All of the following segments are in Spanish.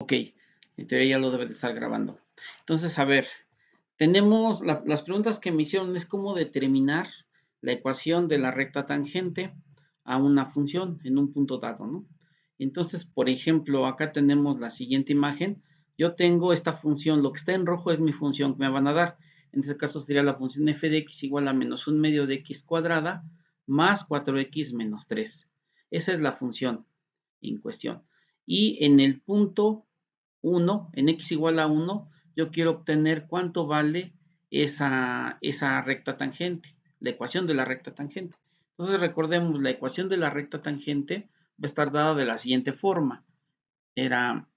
Ok, en teoría ya lo debe de estar grabando. Entonces, a ver, tenemos las preguntas que me hicieron es cómo determinar la ecuación de la recta tangente a una función en un punto dado, ¿no? Entonces, por ejemplo, acá tenemos la siguiente imagen. Yo tengo esta función, lo que está en rojo es mi función que me van a dar. En este caso sería la función f de x igual a menos un medio de x cuadrada más 4x menos 3. Esa es la función en cuestión. Y en el punto 1, en x igual a 1, yo quiero obtener cuánto vale esa recta tangente, la ecuación de la recta tangente. Entonces recordemos, la ecuación de la recta tangente va a estar dada de la siguiente forma. Era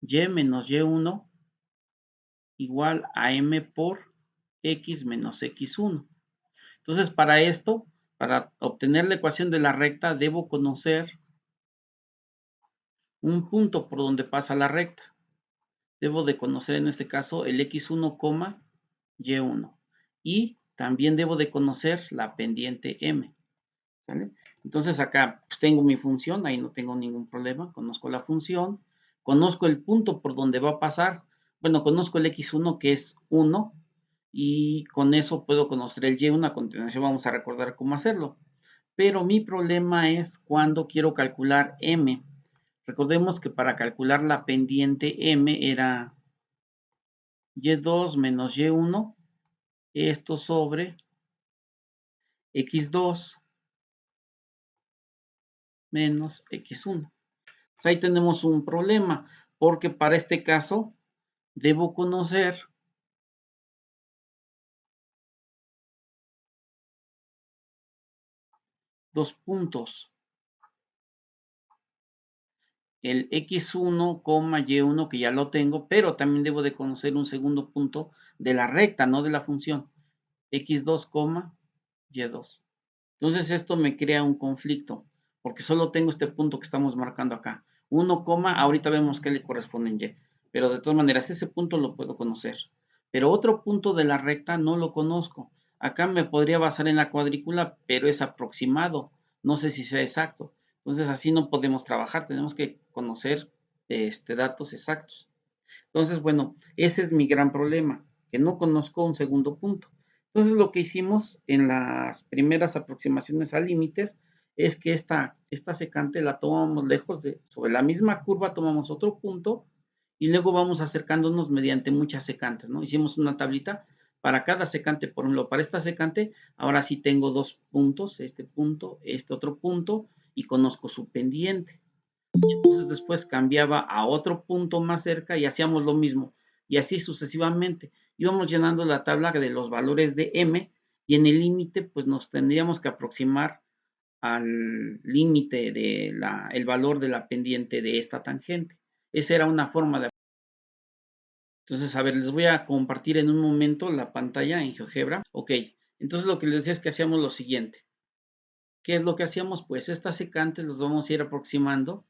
y menos y1 igual a m por x menos x1. Entonces para esto, para obtener la ecuación de la recta, debo conocer un punto por donde pasa la recta. Debo de conocer en este caso el x1, y1. Y también debo de conocer la pendiente m. ¿Vale? Entonces acá pues, tengo mi función, ahí no tengo ningún problema. Conozco la función, conozco el punto por donde va a pasar. Bueno, conozco el x1 que es 1 y con eso puedo conocer el y1. A continuación vamos a recordar cómo hacerlo. Pero mi problema es cuando quiero calcular m. Recordemos que para calcular la pendiente m era y2 menos y1, esto sobre x2 menos x1. Pues ahí tenemos un problema, porque para este caso debo conocer dos puntos. El x1, y1 que ya lo tengo, pero también debo de conocer un segundo punto de la recta, no de la función. x2, y2. Entonces esto me crea un conflicto, porque solo tengo este punto que estamos marcando acá. 1, ahorita vemos qué le corresponde en y, pero de todas maneras ese punto lo puedo conocer. Pero otro punto de la recta no lo conozco. Acá me podría basar en la cuadrícula, pero es aproximado. No sé si sea exacto. Entonces así no podemos trabajar, tenemos que conocer datos exactos. Entonces, bueno, ese es mi gran problema, que no conozco un segundo punto. Entonces, lo que hicimos en las primeras aproximaciones a límites es que esta secante la tomamos lejos sobre la misma curva tomamos otro punto y luego vamos acercándonos mediante muchas secantes, ¿no? Hicimos una tablita para cada secante, por ejemplo, para esta secante, ahora sí tengo dos puntos, este otro punto, y conozco su pendiente. Entonces después cambiaba a otro punto más cerca y hacíamos lo mismo. Y así sucesivamente. Íbamos llenando la tabla de los valores de m y en el límite pues nos tendríamos que aproximar al límite de el valor de la pendiente de esta tangente. Esa era una forma de... Entonces, a ver, les voy a compartir en un momento la pantalla en GeoGebra. Ok, entonces lo que les decía es que hacíamos lo siguiente. ¿Qué es lo que hacíamos? Pues estas secantes las vamos a ir aproximando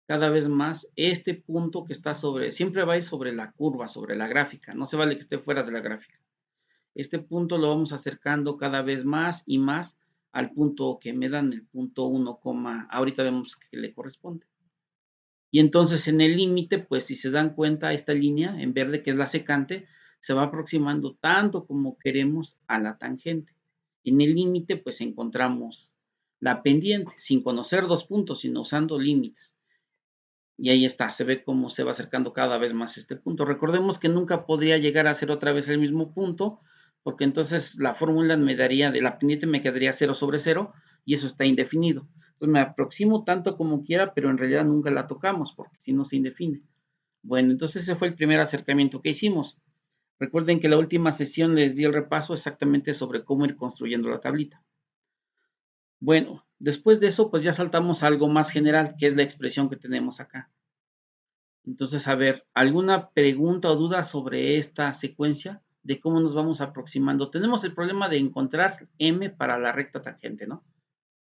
cada vez más este punto que está siempre va a ir sobre la curva, sobre la gráfica, no se vale que esté fuera de la gráfica. Este punto lo vamos acercando cada vez más y más al punto que me dan, el punto 1, ahorita vemos que le corresponde. Y entonces en el límite, pues si se dan cuenta, esta línea en verde que es la secante, se va aproximando tanto como queremos a la tangente. En el límite, pues encontramos la pendiente, sin conocer dos puntos, sino usando límites. Y ahí está, se ve cómo se va acercando cada vez más este punto. Recordemos que nunca podría llegar a ser otra vez el mismo punto, porque entonces la fórmula me daría, de la pendiente me quedaría 0 sobre 0, y eso está indefinido. Entonces me aproximo tanto como quiera, pero en realidad nunca la tocamos, porque si no se indefine. Bueno, entonces ese fue el primer acercamiento que hicimos. Recuerden que la última sesión les di el repaso exactamente sobre cómo ir construyendo la tablita. Bueno, después de eso, pues ya saltamos a algo más general, que es la expresión que tenemos acá. Entonces, a ver, ¿alguna pregunta o duda sobre esta secuencia de cómo nos vamos aproximando? Tenemos el problema de encontrar m para la recta tangente, ¿no?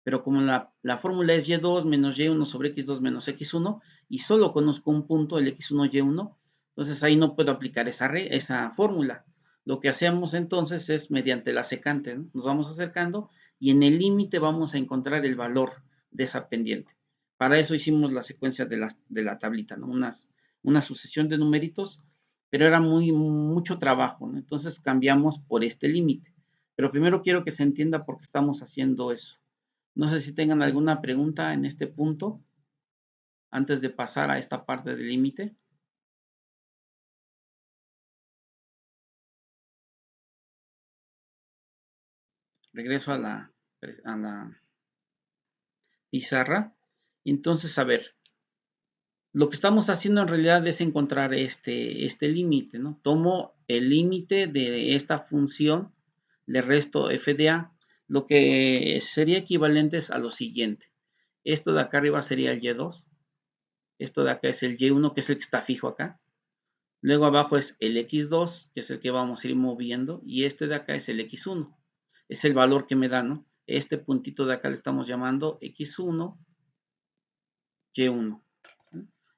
Pero como la fórmula es y2 menos y1 sobre x2 menos x1 y solo conozco un punto, el x1, y1, entonces ahí no puedo aplicar esa fórmula. Lo que hacemos entonces es mediante la secante, ¿no? Nos vamos acercando y en el límite vamos a encontrar el valor de esa pendiente. para eso hicimos la secuencia de la tablita, ¿no? Una sucesión de numeritos, pero era mucho trabajo, ¿no? Entonces cambiamos por este límite. Pero primero quiero que se entienda por qué estamos haciendo eso. No sé si tengan alguna pregunta en este punto antes de pasar a esta parte del límite. Regreso a la pizarra. Entonces, a ver, lo que estamos haciendo en realidad es encontrar este límite, ¿no? Tomo el límite de esta función, le resto f de a, lo que sería equivalente a lo siguiente. Esto de acá arriba sería el y2, esto de acá es el y1, que es el que está fijo acá. Luego abajo es el x2, que es el que vamos a ir moviendo, y este de acá es el x1. Es el valor que me da, ¿no? Este puntito de acá le estamos llamando x1, y1.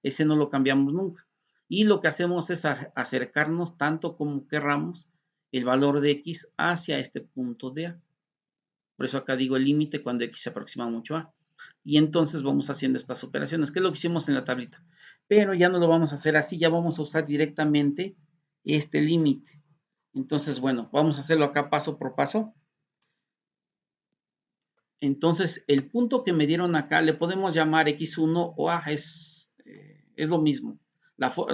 Ese no lo cambiamos nunca. Y lo que hacemos es acercarnos tanto como querramos el valor de x hacia este punto de a. Por eso acá digo el límite cuando x se aproxima mucho a. Y entonces vamos haciendo estas operaciones, que es lo que hicimos en la tablita. Pero ya no lo vamos a hacer así, ya vamos a usar directamente este límite. Entonces, bueno, vamos a hacerlo acá paso por paso. Entonces, el punto que me dieron acá le podemos llamar x1 o a, es lo mismo.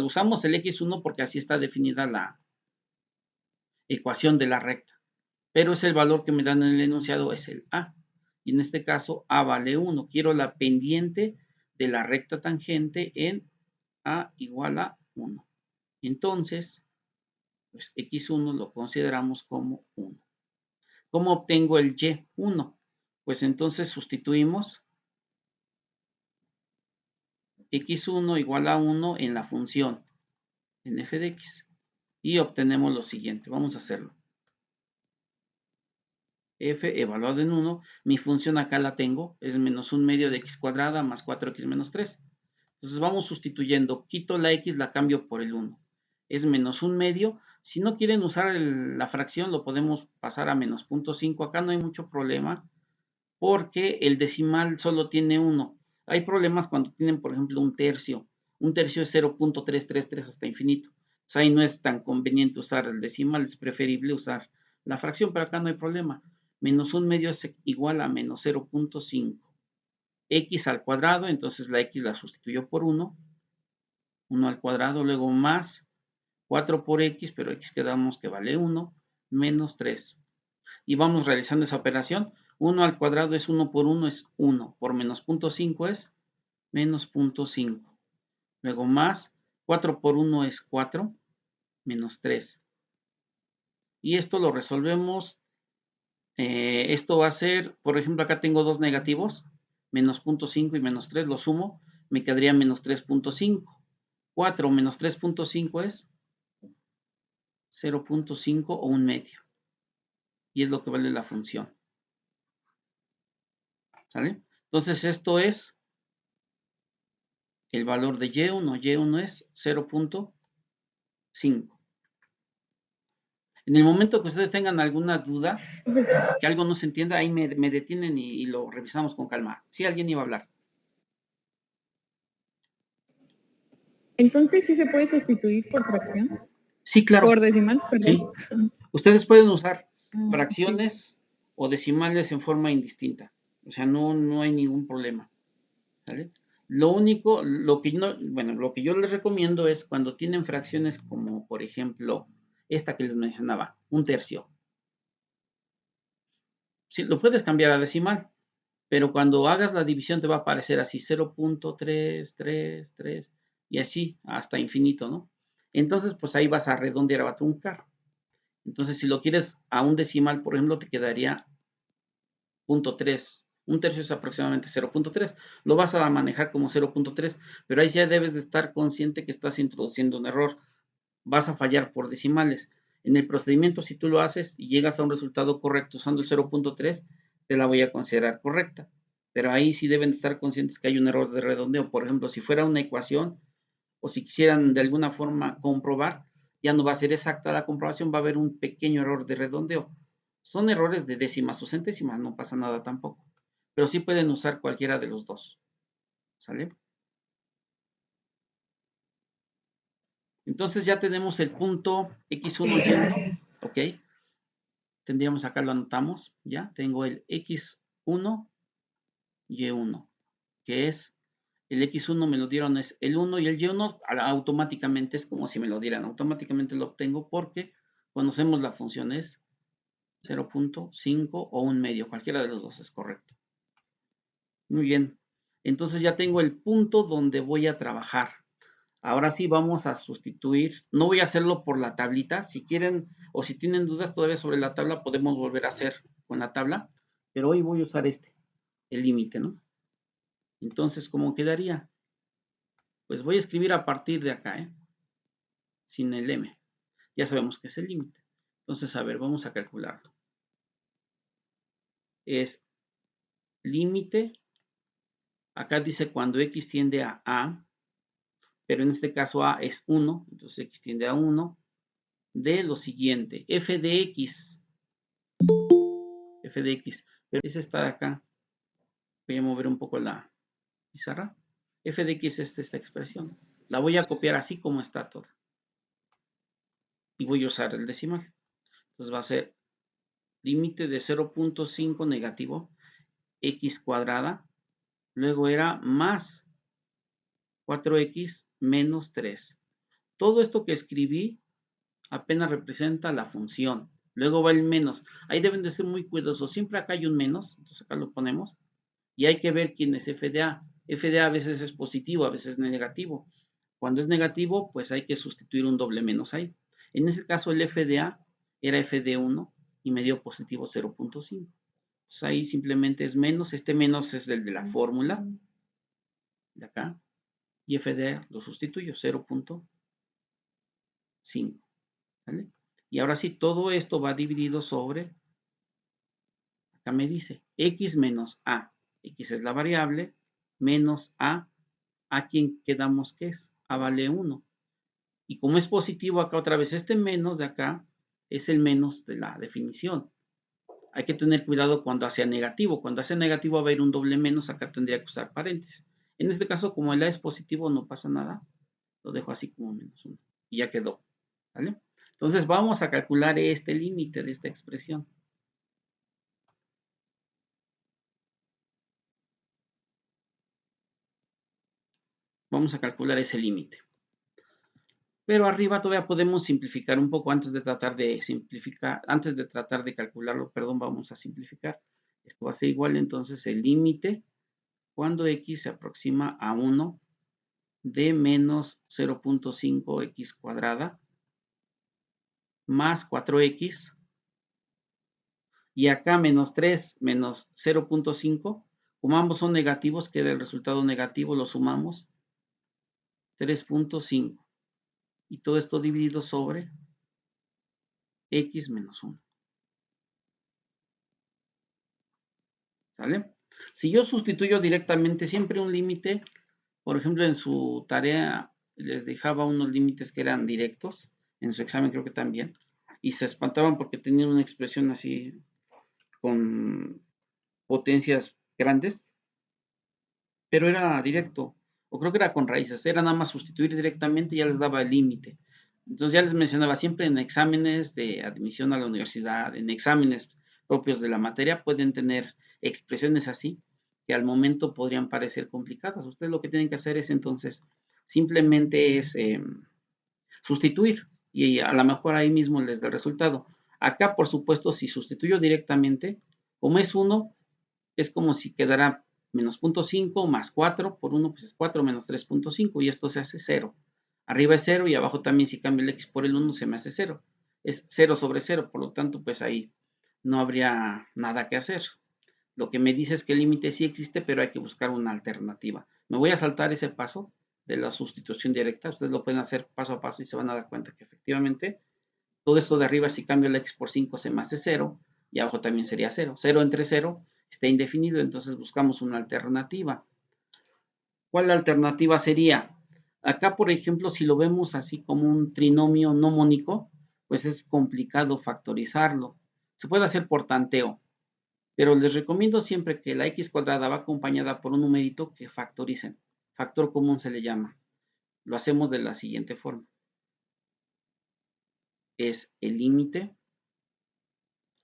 Usamos el x1 porque así está definida la ecuación de la recta. Pero es el valor que me dan en el enunciado, es el a. Y en este caso, a vale 1. Quiero la pendiente de la recta tangente en a igual a 1. Entonces, pues x1 lo consideramos como 1. ¿Cómo obtengo el y1? Pues entonces sustituimos x1 igual a 1 en la función en f de x y obtenemos lo siguiente. Vamos a hacerlo. F evaluado en 1, mi función acá la tengo, es menos 1 medio de x cuadrada más 4x menos 3. Entonces vamos sustituyendo, quito la x, la cambio por el 1. Es menos 1 medio. Si no quieren usar la fracción, lo podemos pasar a menos 0.5. Acá no hay mucho problema porque el decimal solo tiene 1. Hay problemas cuando tienen, por ejemplo, un tercio. Un tercio es 0.333 hasta infinito. Entonces ahí no es tan conveniente usar el decimal, es preferible usar la fracción, pero acá no hay problema. Menos 1 medio es igual a menos 0.5. X al cuadrado, entonces la X la sustituyo por 1. 1 al cuadrado, luego más 4 por X, pero X quedamos que vale 1, menos 3. Y vamos realizando esa operación. 1 al cuadrado es 1 por 1, es 1. Por menos 0.5 es menos 0.5. Luego más 4 por 1 es 4, menos 3. Y esto lo resolvemos. Esto va a ser, por ejemplo, acá tengo dos negativos, menos 0.5 y menos 3, lo sumo, me quedaría menos 3.5. 4 menos 3.5 es 0.5 o un medio. Y es lo que vale la función. ¿Sale? Entonces esto es el valor de y1. Y1 es 0.5. En el momento que ustedes tengan alguna duda, que algo no se entienda, ahí me detienen y lo revisamos con calma. Si alguien iba a hablar. Entonces, ¿sí se puede sustituir por fracción? Sí, claro. Por decimal, Sí. perdón. Ustedes pueden usar Ok. fracciones o decimales en forma indistinta. O sea, no hay ningún problema. ¿Sale? Lo único, lo que yo les recomiendo es cuando tienen fracciones como, por ejemplo, esta que les mencionaba, un tercio. Sí, lo puedes cambiar a decimal, pero cuando hagas la división te va a aparecer así 0.333 y así hasta infinito, ¿no? Entonces, pues ahí vas a redondear, va a truncar. Entonces, si lo quieres a un decimal, por ejemplo, te quedaría 0.3. Un tercio es aproximadamente 0.3. Lo vas a manejar como 0.3, pero ahí ya debes de estar consciente que estás introduciendo un error. Vas a fallar por decimales. En el procedimiento, si tú lo haces y llegas a un resultado correcto usando el 0.3, te la voy a considerar correcta. Pero ahí sí deben de estar conscientes que hay un error de redondeo. Por ejemplo, si fuera una ecuación o si quisieran de alguna forma comprobar, ya no va a ser exacta la comprobación, va a haber un pequeño error de redondeo. Son errores de décimas o centésimas, no pasa nada tampoco. Pero sí pueden usar cualquiera de los dos. ¿Sale? Entonces ya tenemos el punto x1, y1, ¿ok? Tendríamos acá, lo anotamos, ¿ya? Tengo el x1, y1, que es, el x1 me lo dieron es el 1 y el y1 automáticamente es como si me lo dieran, automáticamente lo obtengo porque conocemos la función es 0.5 o un medio, cualquiera de los dos es correcto. Muy bien, entonces ya tengo el punto donde voy a trabajar. Ahora sí vamos a sustituir, no voy a hacerlo por la tablita, si quieren o si tienen dudas todavía sobre la tabla podemos volver a hacer con la tabla, pero hoy voy a usar el límite, ¿no? Entonces, ¿cómo quedaría? Pues voy a escribir a partir de acá, sin el m. Ya sabemos que es el límite. Entonces, a ver, vamos a calcularlo. Es límite, acá dice cuando x tiende a, pero en este caso a es 1, entonces x tiende a 1, de lo siguiente, f de x, pero ese está de acá. Voy a mover un poco la pizarra. F de x es esta expresión. La voy a copiar así como está toda. Y voy a usar el decimal. Entonces va a ser límite de 0.5 negativo x cuadrada. Luego era más 4x menos 3. Todo esto que escribí apenas representa la función. Luego va el menos. Ahí deben de ser muy cuidadosos. Siempre acá hay un menos. Entonces acá lo ponemos. Y hay que ver quién es f de a. F de a veces es positivo, a veces es negativo. Cuando es negativo, pues hay que sustituir un doble menos ahí. En ese caso, el f de a era f de 1 y me dio positivo 0.5. Entonces ahí simplemente es menos. Este menos es el de la fórmula de acá. Y f de a lo sustituyo, 0.5. ¿Vale? Y ahora sí, todo esto va dividido sobre, acá me dice, x menos a. X es la variable, menos a quien quedamos que es, a vale 1. Y como es positivo acá otra vez, este menos de acá es el menos de la definición. Hay que tener cuidado cuando hacia negativo. Cuando hacia negativo va a haber un doble menos, acá tendría que usar paréntesis. En este caso, como el a es positivo, no pasa nada. Lo dejo así como menos 1. Y ya quedó. ¿Vale? Entonces vamos a calcular este límite de esta expresión. Vamos a calcular ese límite. Pero arriba todavía podemos simplificar un poco antes de tratar de simplificar, antes de tratar de calcularlo, perdón, vamos a simplificar. Esto va a ser igual entonces el límite cuando x se aproxima a 1 de menos 0.5x cuadrada más 4x y acá menos 3 menos 0.5, como ambos son negativos, queda el resultado negativo, lo sumamos, 3.5 y todo esto dividido sobre x menos 1. ¿Sale? Si yo sustituyo directamente siempre un límite, por ejemplo, en su tarea les dejaba unos límites que eran directos, en su examen creo que también, y se espantaban porque tenían una expresión así con potencias grandes, pero era directo, o creo que era con raíces, era nada más sustituir directamente y ya les daba el límite. Entonces ya les mencionaba, siempre en exámenes de admisión a la universidad, en exámenes propios de la materia, pueden tener expresiones así que al momento podrían parecer complicadas. Ustedes lo que tienen que hacer es entonces simplemente es sustituir y a lo mejor ahí mismo les da el resultado. Acá, por supuesto, si sustituyo directamente, como es 1, es como si quedara menos 0.5 más 4 por 1, pues es 4 menos 3.5 y esto se hace 0. Arriba es 0 y abajo también si cambio el x por el 1 se me hace 0. Es 0 sobre 0, por lo tanto pues ahí no habría nada que hacer. Lo que me dice es que el límite sí existe, pero hay que buscar una alternativa. Me voy a saltar ese paso de la sustitución directa. Ustedes lo pueden hacer paso a paso y se van a dar cuenta que efectivamente todo esto de arriba, si cambio el x por 5, se me hace 0 y abajo también sería 0. 0 entre 0 está indefinido, entonces buscamos una alternativa. ¿Cuál alternativa sería? Acá, por ejemplo, si lo vemos así como un trinomio no mónico, pues es complicado factorizarlo. Se puede hacer por tanteo, pero les recomiendo siempre que la x cuadrada va acompañada por un numerito que factoricen. Factor común se le llama. Lo hacemos de la siguiente forma. Es el límite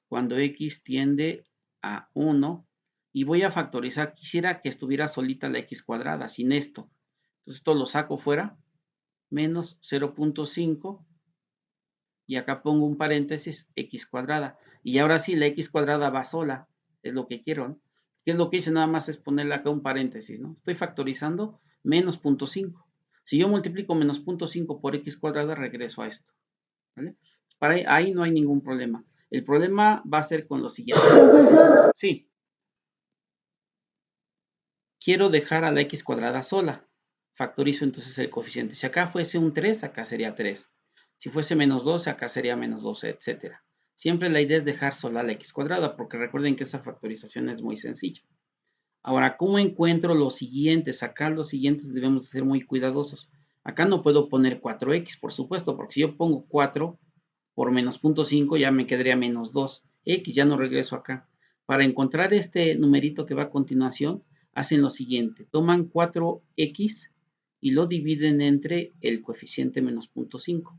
cuando x tiende a 1 y voy a factorizar. Quisiera que estuviera solita la x cuadrada, sin esto. Entonces esto lo saco fuera, menos 0.5 y acá pongo un paréntesis x cuadrada. Y ahora sí, la x cuadrada va sola, es lo que quiero, ¿no? ¿Qué es lo que hice? Nada más es ponerle acá un paréntesis, ¿no? Estoy factorizando menos 0.5. Si yo multiplico menos 0.5 por x cuadrada, regreso a esto, ¿vale? Para ahí no hay ningún problema. El problema va a ser con lo siguiente. Profesor. Sí. Quiero dejar a la x cuadrada sola. Factorizo entonces el coeficiente. Si acá fuese un 3, acá sería 3. Si fuese menos 12, acá sería menos 12, etc. Siempre la idea es dejar sola la x cuadrada, porque recuerden que esa factorización es muy sencilla. Ahora, ¿cómo encuentro los siguientes? Acá los siguientes debemos ser muy cuidadosos. Acá no puedo poner 4x, por supuesto, porque si yo pongo 4 por menos 0.5 ya me quedaría menos 2x, ya no regreso acá. Para encontrar este numerito que va a continuación, hacen lo siguiente. Toman 4x y lo dividen entre el coeficiente menos 0.5.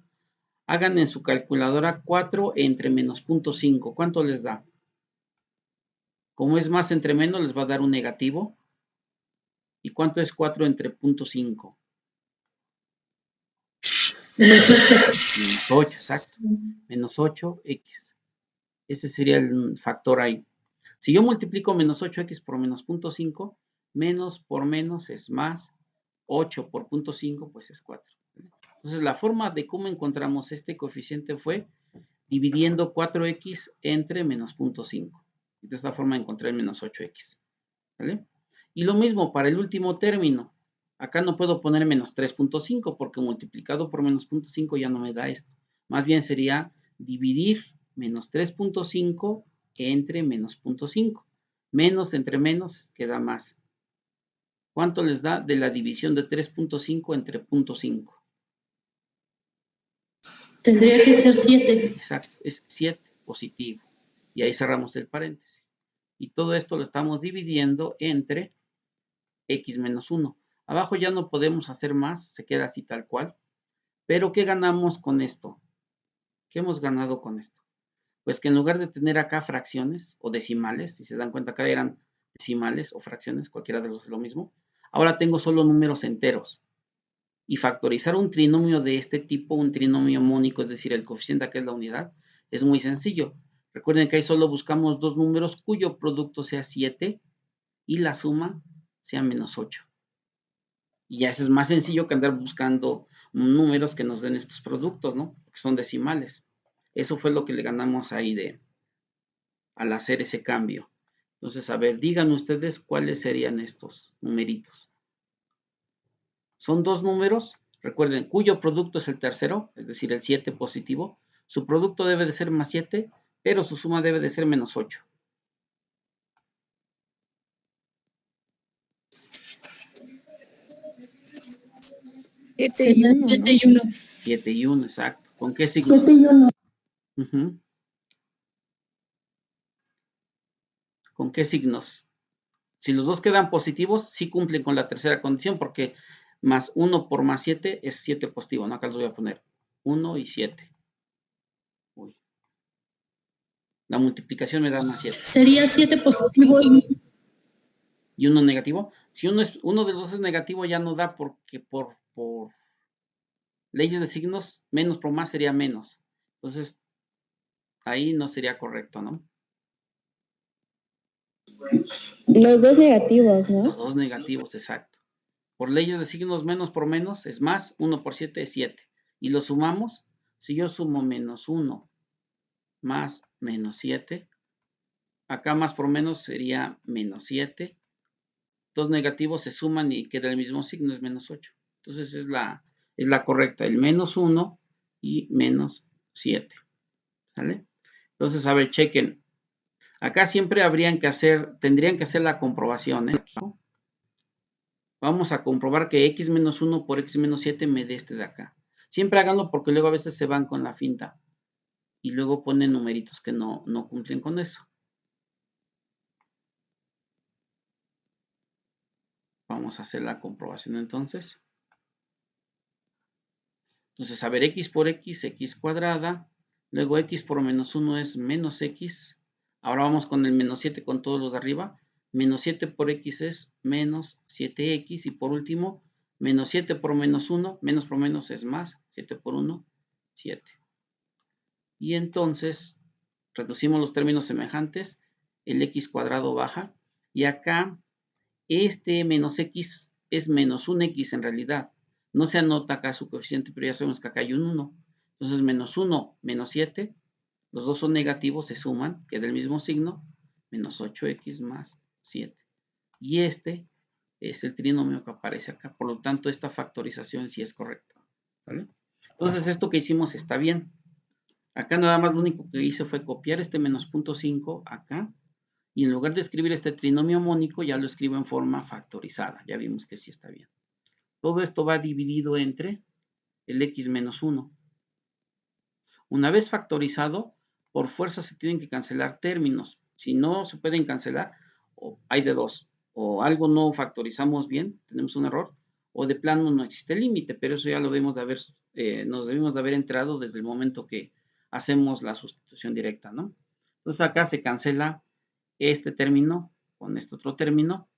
Hagan en su calculadora 4 entre menos 0.5. ¿Cuánto les da? Como es más entre menos, les va a dar un negativo. ¿Y cuánto es 4 entre 0.5? Menos 8. Menos 8, exacto. Menos 8x. Ese sería el factor ahí. Si yo multiplico menos 8x por menos 0.5, menos por menos es más, 8 por 0.5 pues es 4. Entonces la forma de cómo encontramos este coeficiente fue dividiendo 4x entre menos 0.5. De esta forma encontré el menos 8x. ¿Vale? Y lo mismo para el último término. Acá no puedo poner menos 3.5 porque multiplicado por menos 0.5 ya no me da esto. Más bien sería dividir menos 3.5 entre menos 0.5. Menos entre menos queda más. ¿Cuánto les da de la división de 3.5 entre 0.5? Tendría que ser 7. Exacto, es 7 positivo. Y ahí cerramos el paréntesis. Y todo esto lo estamos dividiendo entre x menos 1. Abajo ya no podemos hacer más, se queda así tal cual. Pero ¿qué ganamos con esto? ¿Qué hemos ganado con esto? Pues que en lugar de tener acá fracciones o decimales, si se dan cuenta acá eran decimales o fracciones, cualquiera de los es lo mismo, ahora tengo solo números enteros. Y factorizar un trinomio de este tipo, un trinomio mónico, es decir, el coeficiente acá es la unidad, es muy sencillo. Recuerden que ahí solo buscamos dos números cuyo producto sea 7 y la suma sea menos 8. Y ya eso es más sencillo que andar buscando números que nos den estos productos, ¿no? Que son decimales. Eso fue lo que le ganamos ahí al hacer ese cambio. Entonces, a ver, díganme ustedes cuáles serían estos numeritos. Son dos números, recuerden, cuyo producto es el tercero, es decir, el 7 positivo. Su producto debe de ser más 7, pero su suma debe de ser menos 8. Serían 7 y 1. 7 y 1, exacto. ¿Con qué signos? 7 y 1. ¿Con qué signos? Si los dos quedan positivos, sí cumplen con la tercera condición, porque más 1 por más 7 es 7 positivo, ¿no? Acá los voy a poner 1 y 7. Uy. La multiplicación me da más 7. Sería 7 positivo ¿Y 1 negativo? Si uno de los dos es negativo, ya no da porque por leyes de signos, menos por más sería menos. Entonces, ahí no sería correcto, ¿no? Los dos negativos, ¿no? Los dos negativos, exacto. Por leyes de signos, menos por menos es más, 1 por 7 es 7. Y lo sumamos, si yo sumo menos 1 más menos 7, acá más por menos sería menos 7. Dos negativos se suman y queda el mismo signo, es menos 8. Entonces es la correcta, el menos 1 y menos 7. ¿Sale? Entonces, a ver, chequen. Acá siempre tendrían que hacer la comprobación, ¿eh? Vamos a comprobar que x menos 1 por x menos 7 me dé este de acá. Siempre háganlo porque luego a veces se van con la finta y luego ponen numeritos que no cumplen con eso. Vamos a hacer la comprobación entonces. Entonces, a ver, x por x, x cuadrada. Luego x por menos 1 es menos x. Ahora vamos con el menos 7 con todos los de arriba. Menos 7 por x es menos 7x. Y por último, menos 7 por menos 1. Menos por menos es más. 7 por 1, 7. Y entonces, reducimos los términos semejantes. El x cuadrado baja. Y acá, este menos x es menos un x en realidad. No se anota acá su coeficiente, pero ya sabemos que acá hay un 1. Entonces, menos 1, menos 7. Los dos son negativos, se suman, queda el mismo signo. Menos 8x más 7. Y este es el trinomio que aparece acá. Por lo tanto, esta factorización sí es correcta. ¿Vale? Entonces, esto que hicimos está bien. Acá nada más lo único que hice fue copiar este menos 0.5 acá. Y en lugar de escribir este trinomio mónico, ya lo escribo en forma factorizada. Ya vimos que sí está bien. Todo esto va dividido entre el x menos 1. Una vez factorizado, por fuerza se tienen que cancelar términos. Si no se pueden cancelar, hay de dos. O algo no factorizamos bien, tenemos un error, o de plano no existe límite, pero eso ya lo debemos de haber, nos debimos de haber enterado desde el momento que hacemos la sustitución directa, ¿no? Entonces acá se cancela este término con este otro término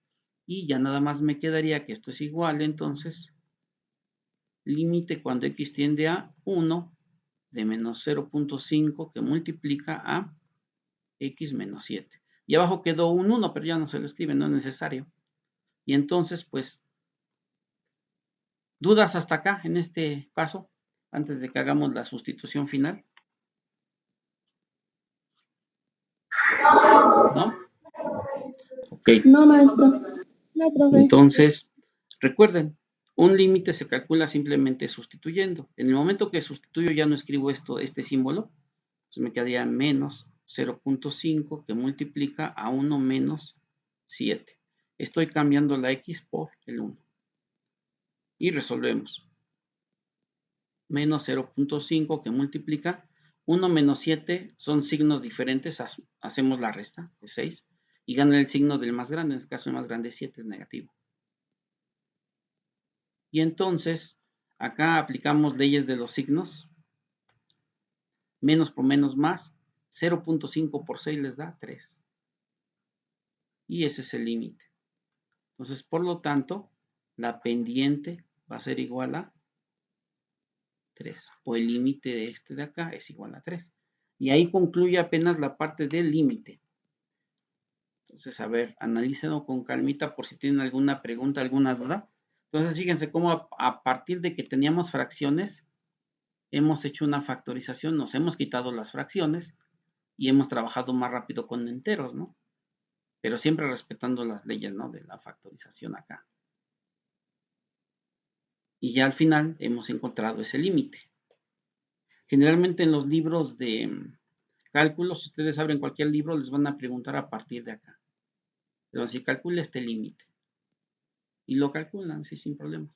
y ya nada más me quedaría que esto es igual, entonces, límite cuando x tiende a 1 de menos 0.5 que multiplica a x menos 7. Y abajo quedó un 1, pero ya no se lo escribe, no es necesario. Y entonces, pues, ¿dudas hasta acá en este paso? Antes de que hagamos la sustitución final. ¿No? Ok. No, maestro. No, profe. Entonces, recuerden, un límite se calcula simplemente sustituyendo. En el momento que sustituyo ya no escribo este símbolo, pues me quedaría menos 0.5 que multiplica a 1 menos 7. Estoy cambiando la x por el 1. Y resolvemos. Menos 0.5 que multiplica 1 menos 7 son signos diferentes. Hacemos la resta de 6 y gana el signo del más grande. En este caso el más grande 7 es negativo. Y entonces acá aplicamos leyes de los signos. Menos por menos más. 0.5 por 6 les da 3. Y ese es el límite. Entonces, por lo tanto, la pendiente va a ser igual a 3. O el límite de este de acá es igual a 3. Y ahí concluye apenas la parte del límite. Entonces, a ver, analícenlo con calmita por si tienen alguna pregunta, alguna duda. Entonces, fíjense cómo a partir de que teníamos fracciones, hemos hecho una factorización, nos hemos quitado las fracciones y hemos trabajado más rápido con enteros, ¿no? Pero siempre respetando las leyes, ¿no? De la factorización acá. Y ya al final hemos encontrado ese límite. Generalmente en los libros de cálculos, si ustedes abren cualquier libro, les van a preguntar a partir de acá. Les van a decir, calcula este límite. Y lo calculan, sí, sin problemas.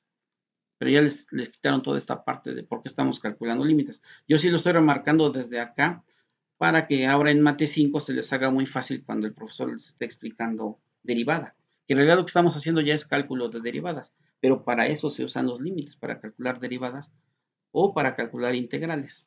Pero ya les quitaron toda esta parte de por qué estamos calculando límites. Yo sí lo estoy remarcando desde acá para que ahora en Mate 5 se les haga muy fácil cuando el profesor les esté explicando derivada. Que en realidad lo que estamos haciendo ya es cálculo de derivadas, pero para eso se usan los límites, para calcular derivadas o para calcular integrales.